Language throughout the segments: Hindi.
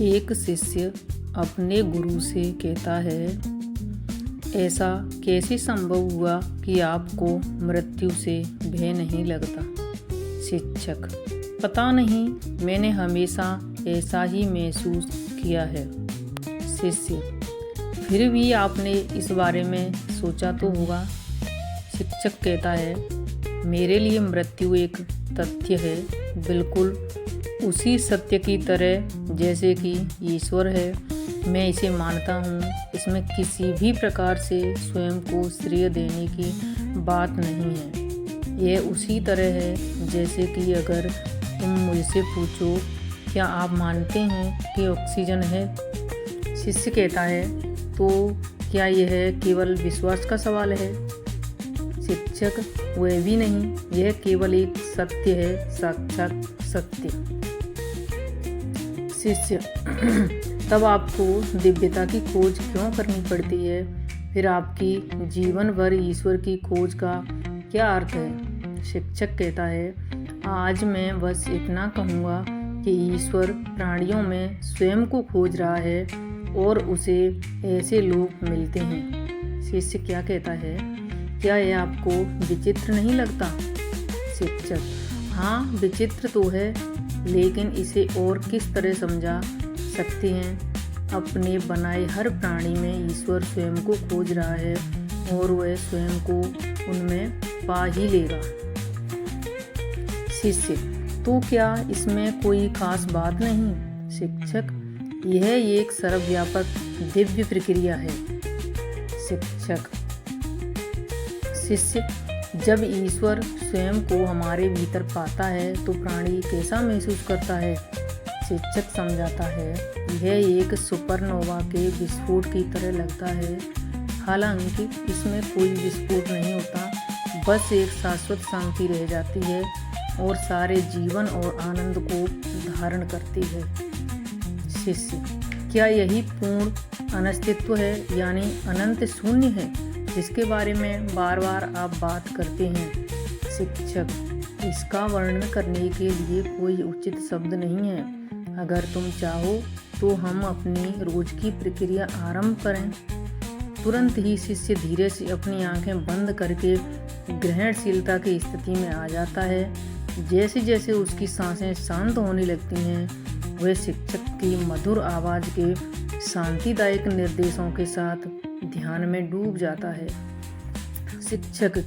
एक शिष्य अपने गुरु से कहता है, ऐसा कैसे संभव हुआ कि आपको मृत्यु से भय नहीं लगता? शिक्षक: पता नहीं, मैंने हमेशा ऐसा ही महसूस किया है। शिष्य: फिर भी आपने इस बारे में सोचा तो होगा? शिक्षक कहता है, मेरे लिए मृत्यु एक तथ्य है, बिल्कुल उसी सत्य की तरह जैसे कि ईश्वर है। मैं इसे मानता हूँ। इसमें किसी भी प्रकार से स्वयं को श्रेय देने की बात नहीं है। यह उसी तरह है जैसे कि अगर तुम मुझसे पूछो, क्या आप मानते हैं कि ऑक्सीजन है? शिष्य कहता है, तो क्या यह केवल विश्वास का सवाल है? शिक्षक: वह भी नहीं, यह केवल एक सत्य है, साक्षात सत्य। शिष्य: तब आपको दिव्यता की खोज क्यों करनी पड़ती है? फिर आपकी जीवन भर ईश्वर की खोज का क्या अर्थ है? शिक्षक कहता है, आज मैं बस इतना कहूँगा कि ईश्वर प्राणियों में स्वयं को खोज रहा है और उसे ऐसे लोग मिलते हैं। शिष्य क्या कहता है, क्या यह आपको विचित्र नहीं लगता? शिक्षक: हाँ, विचित्र तो है, लेकिन इसे और किस तरह समझा सकते हैं? अपने बनाए हर प्राणी में ईश्वर स्वयं को खोज रहा है और वह स्वयं को उनमें पा ही लेगा। शिष्य: तो क्या इसमें कोई खास बात नहीं? शिक्षक: यह एक सर्वव्यापक दिव्य प्रक्रिया है। शिक्षक: शिष्य: जब ईश्वर स्वयं को हमारे भीतर पाता है तो प्राणी कैसा महसूस करता है? शिक्षक समझाता है, यह एक सुपरनोवा के विस्फोट की तरह लगता है। हालांकि इसमें कोई विस्फोट नहीं होता, बस एक शाश्वत शांति रह जाती है और सारे जीवन और आनंद को धारण करती है। शिष्य: क्या यही पूर्ण अनस्तित्व है, यानी अनंत शून्य है, जिसके बारे में बार बार आप बात करते हैं? शिक्षक: इसका वर्णन करने के लिए कोई उचित शब्द नहीं है। अगर तुम चाहो तो हम अपनी रोज की प्रक्रिया आरंभ करें। तुरंत ही शिष्य धीरे से अपनी आंखें बंद करके ग्रहणशीलता की स्थिति में आ जाता है। जैसे जैसे उसकी सांसें शांत होने लगती हैं, वह शिक्षक की मधुर आवाज़ के शांतिदायक निर्देशों के साथ ध्यान में डूब जाता है। शिक्षक: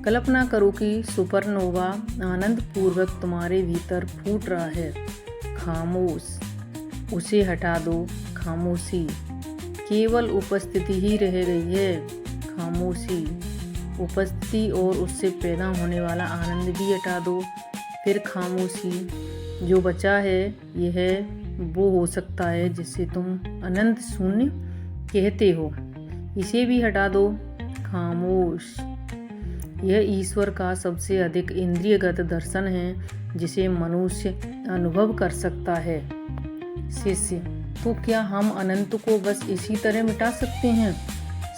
कल्पना करो कि सुपरनोवा आनंद पूर्वक तुम्हारे भीतर फूट रहा है। खामोश, उसे हटा दो। खामोशी, केवल उपस्थिति ही रह गई है। खामोशी, उपस्थिति और उससे पैदा होने वाला आनंद भी हटा दो। फिर खामोशी, जो बचा है यह वो हो सकता है जिसे तुम अनंत शून्य कहते हो, इसे भी हटा दो। खामोश, यह ईश्वर का सबसे अधिक इंद्रियगत दर्शन है जिसे मनुष्य अनुभव कर सकता है। शिष्य: तो क्या हम अनंत को बस इसी तरह मिटा सकते हैं?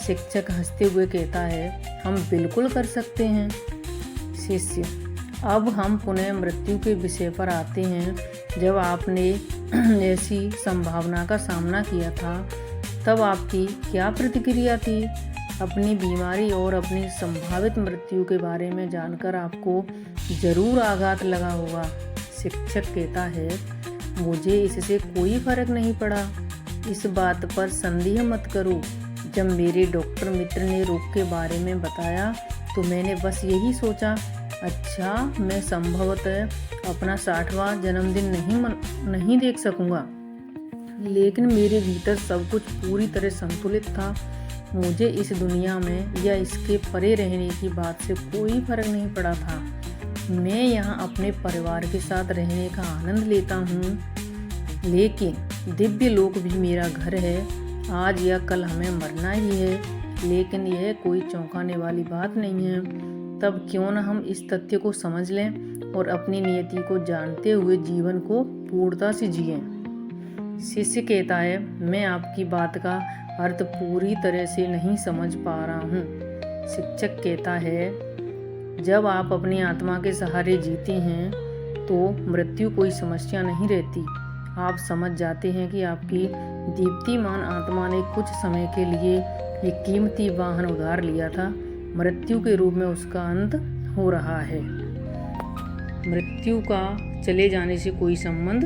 शिक्षक हंसते हुए कहता है, हम बिल्कुल कर सकते हैं। शिष्य: अब हम पुनः मृत्यु के विषय पर आते हैं। जब आपने ऐसी संभावना का सामना किया था, तब आपकी क्या प्रतिक्रिया थी? अपनी बीमारी और अपनी संभावित मृत्यु के बारे में जानकर आपको जरूर आघात लगा होगा। शिक्षक कहता है, मुझे इससे कोई फर्क नहीं पड़ा। इस बात पर संदेह मत करो। जब मेरे डॉक्टर मित्र ने रोग के बारे में बताया तो मैंने बस यही सोचा, अच्छा, मैं संभवतः अपना 60वां जन्मदिन नहीं देख सकूंगा, लेकिन मेरे भीतर सब कुछ पूरी तरह संतुलित था। मुझे इस दुनिया में या इसके परे रहने की बात से कोई फर्क नहीं पड़ा था। मैं यहाँ अपने परिवार के साथ रहने का आनंद लेता हूँ, लेकिन दिव्य लोक भी मेरा घर है। आज या कल हमें मरना ही है, लेकिन यह कोई चौंकाने वाली बात नहीं है। तब क्यों न हम इस तथ्य को समझ लें और अपनी नियति को जानते हुए जीवन को पूर्णता से जिएं। शिष्य कहता है, मैं आपकी बात का अर्थ पूरी तरह से नहीं समझ पा रहा हूँ। शिक्षक कहता है, जब आप अपनी आत्मा के सहारे जीते हैं तो मृत्यु कोई समस्या नहीं रहती। आप समझ जाते हैं कि आपकी दीप्तिमान आत्मा ने कुछ समय के लिए एक कीमती वाहन उधार लिया था। मृत्यु के रूप में उसका अंत हो रहा है। मृत्यु का चले जाने से कोई संबंध